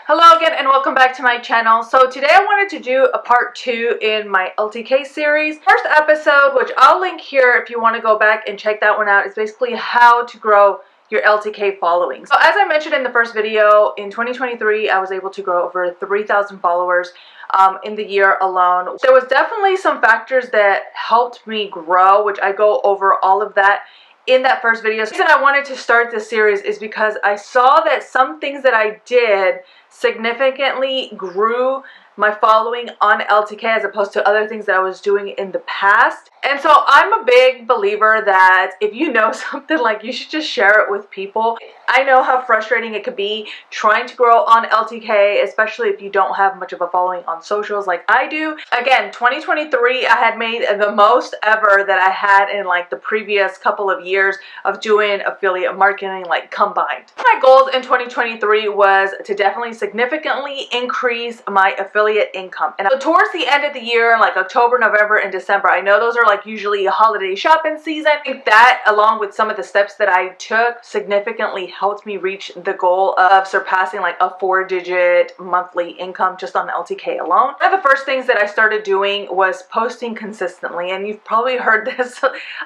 Hello again and welcome back to my channel. So today I wanted to do a part 2 in my LTK series. First episode, which I'll link here if you want to go back and check that one out, is basically how to grow your LTK following. So as I mentioned in the first video, in 2023 I was able to grow over 3,000 followers in the year alone. There was definitely some factors that helped me grow, which I go over all of that in that first video. The reason I wanted to start this series is because I saw that some things that I did significantly grew my following on LTK as opposed to other things that I was doing in the past. And so I'm a big believer that if you know something, like, you should just share it with people. I know how frustrating it could be trying to grow on LTK, especially if you don't have much of a following on socials like I do. Again, 2023 I had made the most ever that I had in like the previous couple of years of doing affiliate marketing, like, combined. My goals in 2023 was to definitely significantly increase my affiliate income. And so towards the end of the year, like October, November, and December, I know those are like usually a holiday shopping season. I think that, along with some of the steps that I took, significantly helped me reach the goal of surpassing like a 4-digit monthly income just on LTK alone. One of the first things that I started doing was posting consistently, and you've probably heard this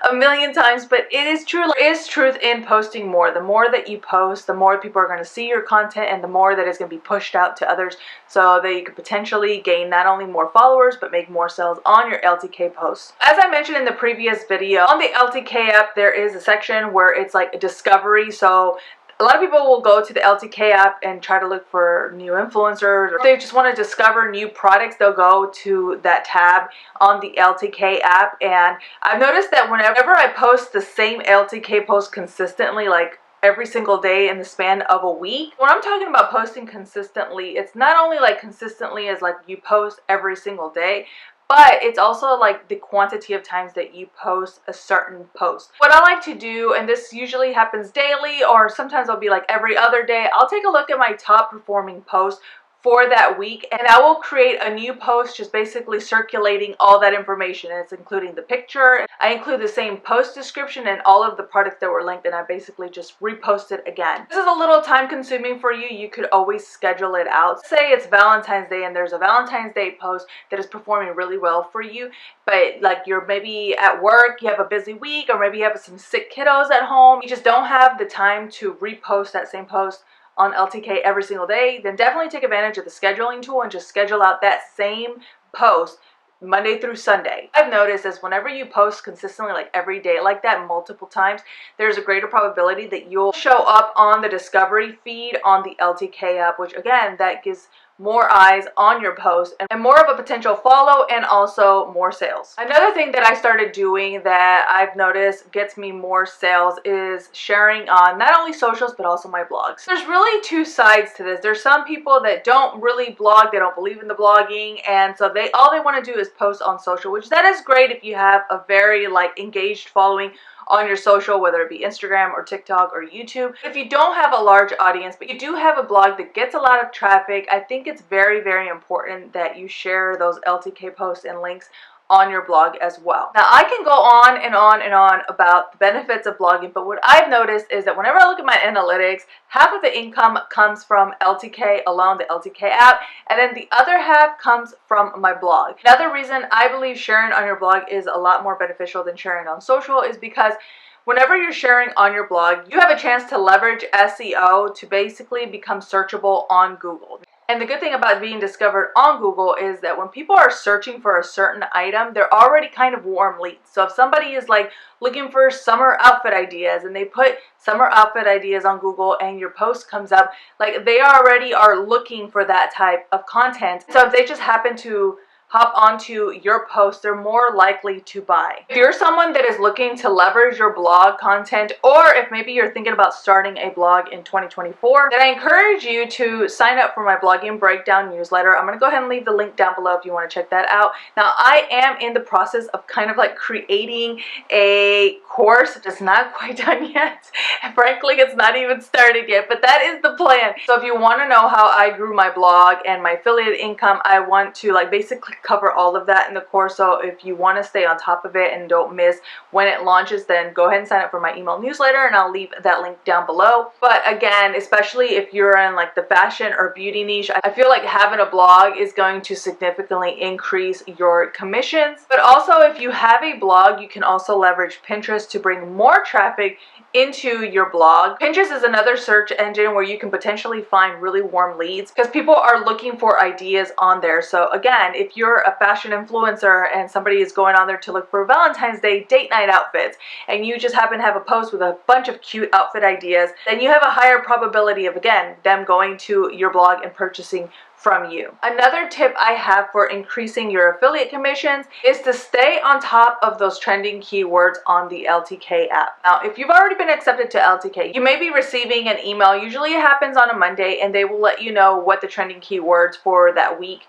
a million times, but it is true. There is truth in posting more. The more that you post, the more people are going to see your content, and the more that it's going to be pushed out to others, so that you could potentially gain not only more followers but make more sales on your LTK posts. As I mentioned in the previous video, on the LTK app there is a section where it's like a discovery. So a lot of people will go to the LTK app and try to look for new influencers, or if they just want to discover new products, they'll go to that tab on the LTK app. And I've noticed that whenever I post the same LTK post consistently, like every single day in the span of a week. When I'm talking about posting consistently, it's not only like consistently as like you post every single day, but it's also like the quantity of times that you post a certain post. What I like to do, and this usually happens daily, or sometimes I'll be like every other day, I'll take a look at my top performing posts for that week, and I will create a new post just basically circulating all that information. And it's including the picture. I include the same post description and all of the products that were linked, and I basically just repost it again. This is a little time consuming for you. You could always schedule it out. Say it's Valentine's Day and there's a Valentine's Day post that is performing really well for you, but like you're maybe at work, you have a busy week, or maybe you have some sick kiddos at home, you just don't have the time to repost that same post on LTK every single day, then definitely take advantage of the scheduling tool and just schedule out that same post Monday through Sunday. I've noticed is whenever you post consistently, like every day like that, multiple times, there's a greater probability that you'll show up on the discovery feed on the LTK app, which again, that gives more eyes on your post and more of a potential follow, and also more sales. Another thing that I started doing that I've noticed gets me more sales is sharing on not only socials but also my blogs. There's really two sides to this. There's some people that don't really blog, they don't believe in the blogging, and so all they want to do is post on social, which that is great if you have a very like engaged following on your social, whether it be Instagram or TikTok or YouTube. If you don't have a large audience, but you do have a blog that gets a lot of traffic, I think it's very, very important that you share those LTK posts and links on your blog as well. Now, I can go on and on and on about the benefits of blogging, but what I've noticed is that whenever I look at my analytics, half of the income comes from LTK alone, the LTK app, and then the other half comes from my blog. Another reason I believe sharing on your blog is a lot more beneficial than sharing on social is because whenever you're sharing on your blog, you have a chance to leverage SEO to basically become searchable on Google. And the good thing about being discovered on Google is that when people are searching for a certain item, they're already kind of warm leads. So if somebody is like looking for summer outfit ideas and they put summer outfit ideas on Google and your post comes up, like they already are looking for that type of content. So if they just happen to hop onto your post, they're more likely to buy. If you're someone that is looking to leverage your blog content, or if maybe you're thinking about starting a blog in 2024, then I encourage you to sign up for my blogging breakdown newsletter. I'm going to go ahead and leave the link down below if you want to check that out. Now, I am in the process of kind of like creating a course. It's not quite done yet. And frankly, it's not even started yet, but that is the plan. So if you want to know how I grew my blog and my affiliate income, I want to like basically cover all of that in the course. So if you want to stay on top of it and don't miss when it launches, then go ahead and sign up for my email newsletter, and I'll leave that link down below. But again, especially if you're in like the fashion or beauty niche, I feel like having a blog is going to significantly increase your commissions. But also, if you have a blog, you can also leverage Pinterest to bring more traffic into your blog. Pinterest is another search engine where you can potentially find really warm leads because people are looking for ideas on there. So again, if you're a fashion influencer and somebody is going on there to look for Valentine's Day date night outfits, and you just happen to have a post with a bunch of cute outfit ideas, then you have a higher probability of, again, them going to your blog and purchasing from you. Another tip I have for increasing your affiliate commissions is to stay on top of those trending keywords on the LTK app. Now, if you've already been accepted to LTK, you may be receiving an email. Usually it happens on a Monday, and they will let you know what the trending keywords for that week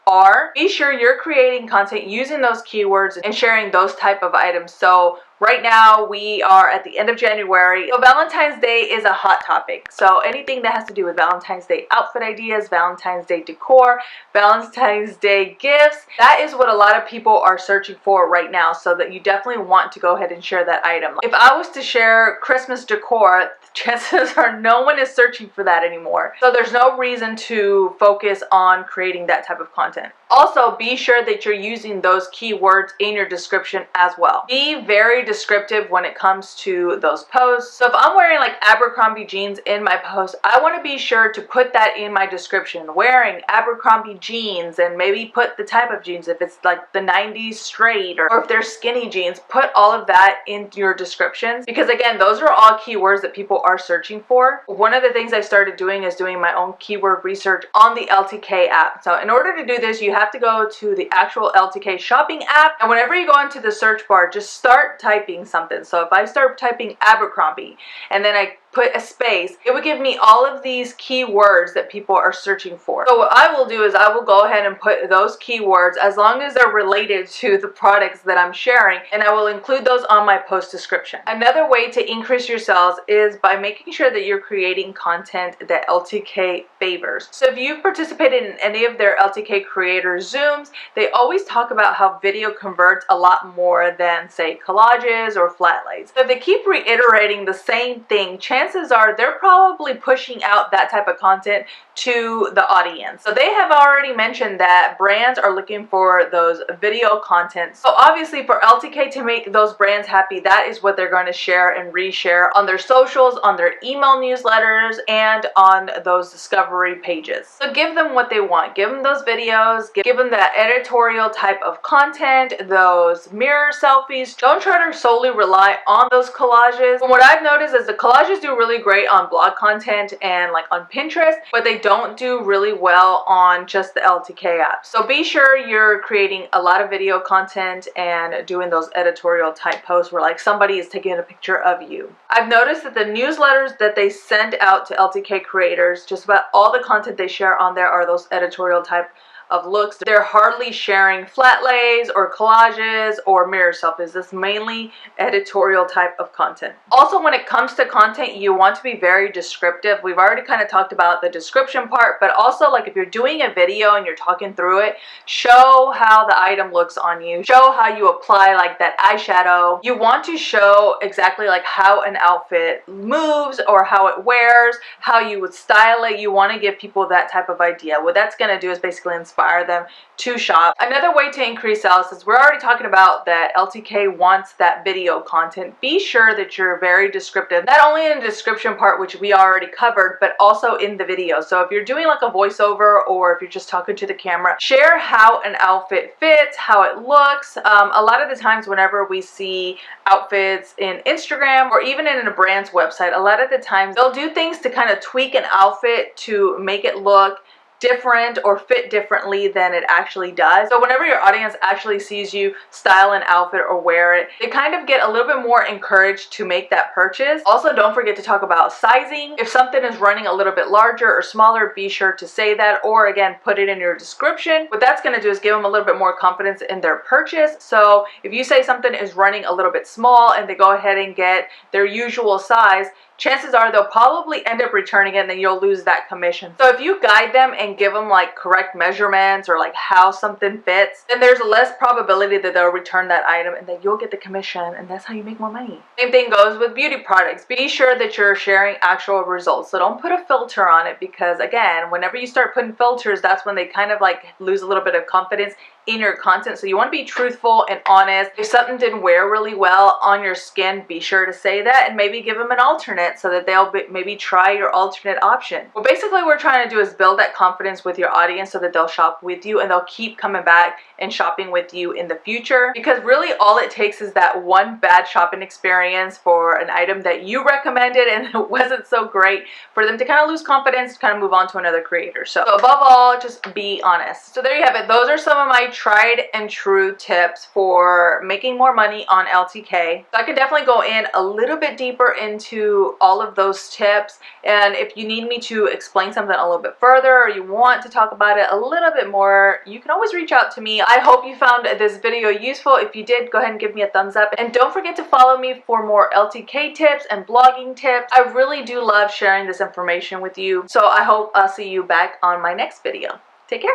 are. Be sure you're creating content using those keywords and sharing those type of items. So right now we are at the end of January, so Valentine's Day is a hot topic. So anything that has to do with Valentine's Day outfit ideas, Valentine's Day decor, Valentine's Day gifts, that is what a lot of people are searching for right now. So that you definitely want to go ahead and share that item. If I was to share Christmas decor, chances are no one is searching for that anymore. So there's no reason to focus on creating that type of content. Also, be sure that you're using those keywords in your description as well. Be very descriptive when it comes to those posts. So if I'm wearing like Abercrombie jeans in my post, I want to be sure to put that in my description. Wearing Abercrombie jeans, and maybe put the type of jeans, if it's like the 90s straight, or if they're skinny jeans, put all of that in your descriptions, because again, those are all keywords that people are searching for. One of the things I started doing is doing my own keyword research on the LTK app. So in order to do this, you have to go to the actual LTK shopping app, and whenever you go into the search bar, just start typing something. So if I start typing Abercrombie and then I put a space, it would give me all of these keywords that people are searching for. So what I will do is I will go ahead and put those keywords, as long as they're related to the products that I'm sharing, and I will include those on my post description. Another way to increase your sales is by making sure that you're creating content that LTK favors. So if you've participated in any of their LTK creators Zooms, they always talk about how video converts a lot more than, say, collages or flat lays. So if they keep reiterating the same thing, chances are they're probably pushing out that type of content to the audience. So they have already mentioned that brands are looking for those video content. So obviously for LTK to make those brands happy, that is what they're going to share and reshare on their socials, on their email newsletters, and on those discovery pages. So give them what they want. Give them those videos, give them that editorial type of content, those mirror selfies. Don't try to solely rely on those collages. From what I've noticed is the collages do really great on blog content and like on Pinterest, but they don't do really well on just the LTK app. So be sure you're creating a lot of video content and doing those editorial type posts where like somebody is taking a picture of you. I've noticed that the newsletters that they send out to LTK creators, just about all the content they share on there are those editorial type of looks. They're hardly sharing flat lays or collages or mirror selfies. It's mainly editorial type of content. Also, when it comes to content, you want to be very descriptive. We've already kind of talked about the description part, but also like if you're doing a video and you're talking through it, show how the item looks on you. Show how you apply like that eyeshadow. You want to show exactly like how an outfit moves or how it wears, how you would style it. You want to give people that type of idea. What that's going to do is basically inspire them to shop. Another way to increase sales is we're already talking about that LTK wants that video content. Be sure that you're very descriptive, not only in the description part, which we already covered, but also in the video. So if you're doing like a voiceover or if you're just talking to the camera, share how an outfit fits, how it looks. A lot of the times whenever we see outfits in Instagram or even in a brand's website, a lot of the times they'll do things to kind of tweak an outfit to make it look different or fit differently than it actually does. So whenever your audience actually sees you style an outfit or wear it, they kind of get a little bit more encouraged to make that purchase. Also, don't forget to talk about sizing. If something is running a little bit larger or smaller, be sure to say that, or again, put it in your description. What that's going to do is give them a little bit more confidence in their purchase. So if you say something is running a little bit small and they go ahead and get their usual size, chances are they'll probably end up returning it, and then you'll lose that commission. So if you guide them and give them like correct measurements or like how something fits, then there's less probability that they'll return that item, and then you'll get the commission, and that's how you make more money. Same thing goes with beauty products. Be sure that you're sharing actual results. So don't put a filter on it, because again, whenever you start putting filters, that's when they kind of like lose a little bit of confidence in your content. So you want to be truthful and honest. If something didn't wear really well on your skin, be sure to say that, and maybe give them an alternate so that they'll maybe try your alternate option. Well, basically what we're trying to do is build that confidence with your audience so that they'll shop with you, and they'll keep coming back and shopping with you in the future. Because really all it takes is that one bad shopping experience for an item that you recommended and it wasn't so great for them to kind of lose confidence, to kind of move on to another creator. So above all, just be honest. So there you have it. Those are some of my tried and true tips for making more money on LTK. So I can definitely go in a little bit deeper into all of those tips, and if you need me to explain something a little bit further, or you want to talk about it a little bit more, you can always reach out to me. I hope you found this video useful. If you did, go ahead and give me a thumbs up, and don't forget to follow me for more LTK tips and blogging tips. I really do love sharing this information with you, so I hope I'll see you back on my next video. Take care.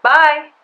Bye.